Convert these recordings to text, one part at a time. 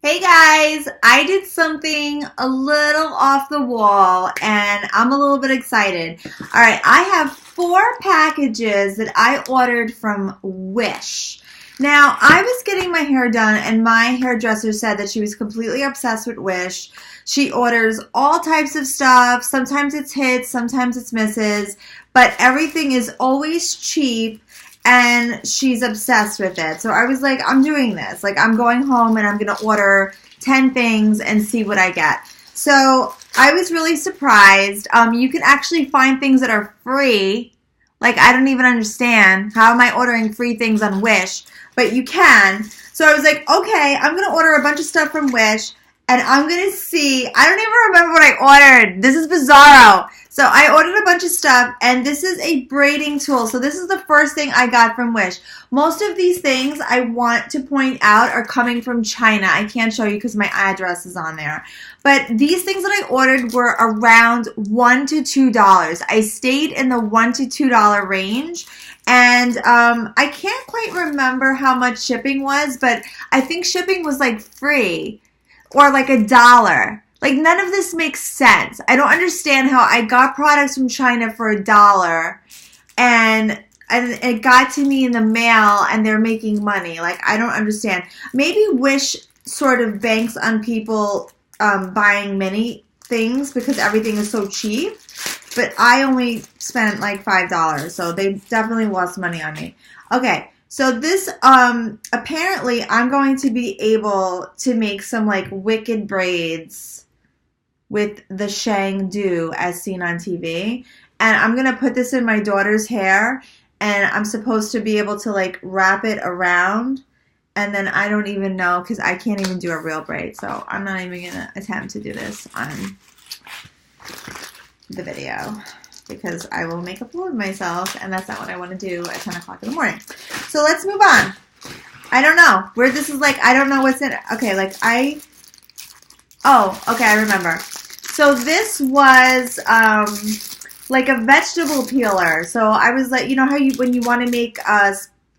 Hey guys, I did something a little off the wall and I'm a little bit excited. Alright, I have 4 packages that I ordered from Wish. Now, I was getting my hair done and my hairdresser said that she was completely obsessed with Wish. She orders all types of stuff. Sometimes it's hits, sometimes it's misses, but everything is always cheap. And she's obsessed with it. So I was like, I'm doing this. Like, I'm going home and I'm going to order 10 things and see what I get. So I was really surprised. You can actually find things that are free. Like, I don't even understand. How am I ordering free things on Wish? But you can. So I was like, okay, I'm going to order a bunch of stuff from Wish. And I'm going to see, I don't even remember what I ordered. This is bizarro. So I ordered a bunch of stuff, and this is a braiding tool. So this is the first thing I got from Wish. Most of these things I want to point out are coming from China. I can't show you because my address is on there. But these things that I ordered were around $1 to $2. I stayed in the $1 to $2 range. And I can't quite remember how much shipping was, but I think shipping was like free. Or like $1. Like, none of this makes sense. I don't understand how I got products from China for $1 and it got to me in the mail and they're making money. Like, I don't understand. Maybe Wish sort of banks on people buying many things because everything is so cheap. But I only spent like $5, so they definitely lost money on me. Okay. So this, apparently I'm going to be able to make some like wicked braids with the Shangdu as seen on TV. And I'm going to put this in my daughter's hair and I'm supposed to be able to like wrap it around. And then I don't even know because I can't even do a real braid. So I'm not even going to attempt to do this on the video, because I will make a fool of myself, and that's not what I want to do at 10 o'clock in the morning. So let's move on. I don't know where this is like. I don't know what's in it. Okay, okay, I remember. So this was like a vegetable peeler. So I was like, you know how when you want to make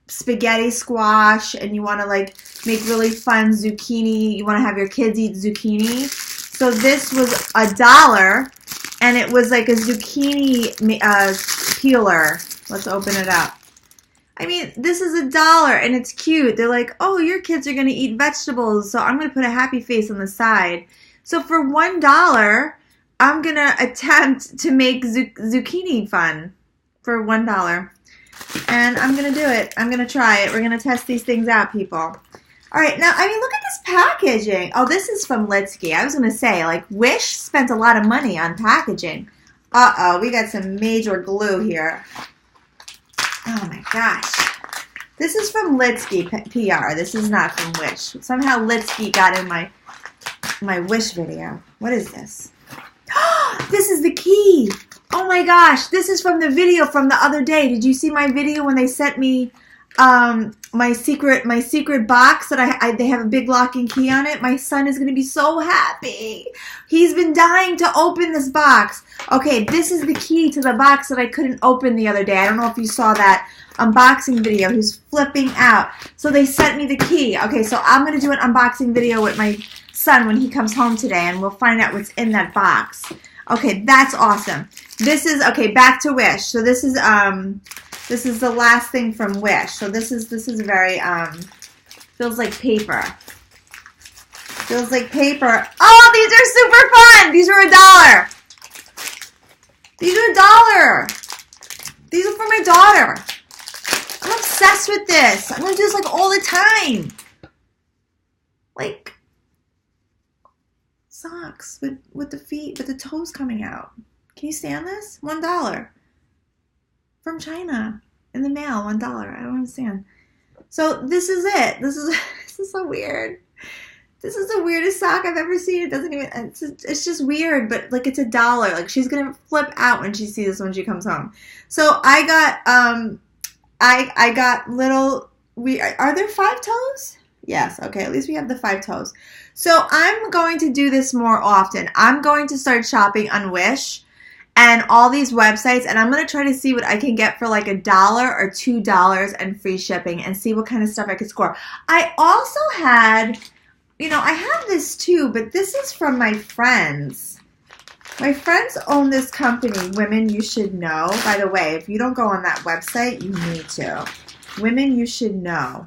spaghetti squash and you want to like make really fun zucchini, you want to have your kids eat zucchini. So this was $1. And it was like a zucchini peeler. Let's open it up. I mean, this is $1 and it's cute. They're like, oh, your kids are going to eat vegetables, so I'm going to put a happy face on the side. So for $1, I'm going to attempt to make zucchini fun for $1. And I'm going to do it. I'm going to try it. We're going to test these things out, people. All right, now, I mean, look at this packaging. Oh, this is from Litsky. I was going to say, like, Wish spent a lot of money on packaging. Uh-oh, we got some major glue here. Oh, my gosh. This is from Litsky PR. This is not from Wish. Somehow Litsky got in my Wish video. What is this? This is the key. Oh, my gosh. This is from the video from the other day. Did you see my video when they sent me my secret box that they have a big lock and key on it? My son is going to be so happy. He's been dying to open this box. Okay, this is the key to the box that I couldn't open the other day. I don't know if you saw that unboxing video. He was flipping out. So they sent me the key. Okay, so I'm going to do an unboxing video with my son when he comes home today, and we'll find out what's in that box. Okay, that's awesome. This is, okay, back to Wish. So this is the last thing from Wish. So this is very, feels like paper. Feels like paper. Oh, these are super fun! These are $1. These are $1. These are for my daughter. I'm obsessed with this. I'm going to do this like all the time. Like socks with the feet, with the toes coming out. Can you stand this? $1. From China in the mail, $1. I don't understand. So this is it. This is so weird. This is the weirdest sock I've ever seen. It doesn't even. It's just weird, but like it's $1. Like she's gonna flip out when she sees this when she comes home. So I got I got little. Are there 5 toes? Yes. Okay. At least we have the 5 toes. So I'm going to do this more often. I'm going to start shopping on Wish and all these websites, and I'm going to try to see what I can get for like $1 or $2 and free shipping and see what kind of stuff I could score. I also had you know, I have this too, but this is from my friends. My friends own this company, Women You Should Know. By the way, if you don't go on that website, you need to. Women You Should Know.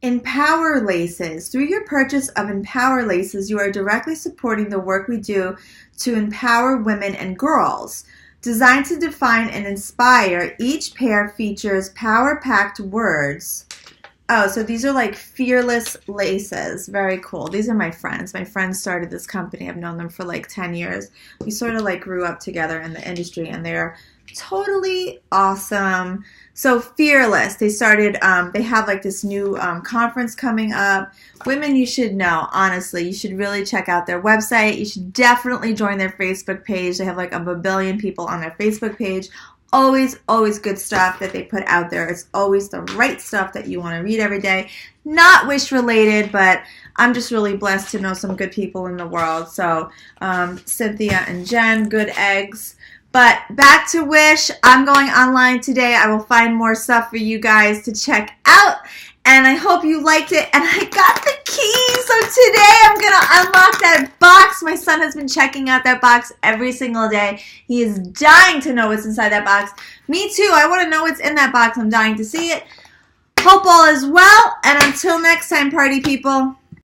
Empower Laces. Through your purchase of Empower Laces, you are directly supporting the work we do to empower women and girls. Designed to define and inspire, each pair features power-packed words. Oh, so these are like fearless laces. Very cool. These are my friends. My friends started this company. I've known them for like 10 years. We sort of like grew up together in the industry, and they're totally awesome. So fearless. They started, they have like this new conference coming up. Women You Should Know. Honestly, you should really check out their website. You should definitely join their Facebook page. They have like a billion people on their Facebook page. Always, always good stuff that they put out there. It's always the right stuff that you want to read every day. Not wish related, but I'm just really blessed to know some good people in the world. So Cynthia and Jen, good eggs. But back to Wish. I'm going online today. I will find more stuff for you guys to check out. And I hope you liked it. And I got the key. So today I'm going to unlock that box. My son has been checking out that box every single day. He is dying to know what's inside that box. Me too. I want to know what's in that box. I'm dying to see it. Hope all is well. And until next time, party people.